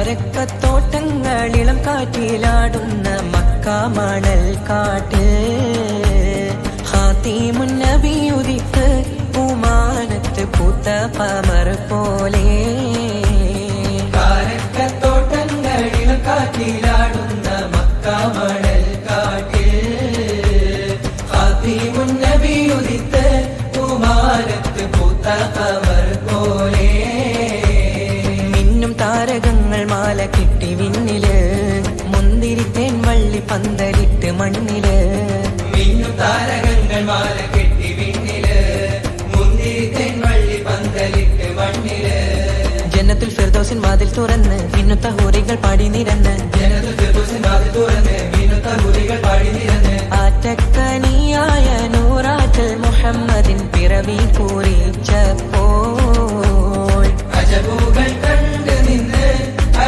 കാരക്കത്തോട്ടങ്ങളിളം കാറ്റിലാടുന്ന Mecca മണൽ കാട്ട് ഖാതിമുൻ നബി ഉദിത്ത് പൂമാനത്ത് പൂത്ത ഖമർ പോലെ കാരക്കത്തോട്ടങ്ങളിളം കാറ്റിലാടുന്ന മക്ക മണൽ കാട്ട് ഖാതിമുൻ നബി ഉദിത്ത് പൂമാനത്ത് പൂത്ത ഖമർ പോലെ താരകങ്ങൾ മാല കെട്ടി വിണ്ണില് മുന്തിരിത്തേൻ വള്ളി പന്തലിട്ട് മണ്ണില് താരകങ്ങൾ മാല കെട്ടി വിണ്ണില് മുന്തിരിത്തേൻ വള്ളി പന്തലിട്ട് മണ്ണില് ജന്നത്തുൽ ഫിർദൗസിൻ വാതിൽ തുറന്ന് മിന്നുത്ത ഹൂറികൾ പാടി നിരന്ന് ജന്നത്തുൽ ഫിർദൗസിൻ വാതിൽ തുറന്ന് മിന്നുത്ത ഹൂറികൾ പാടി നിരന്ന് ആറ്റക്കനിയായ നൂറാറ്റൽ മുഹമ്മദിൻ പിറവി കുറിച്ചപ്പോൾ അജബുകൾ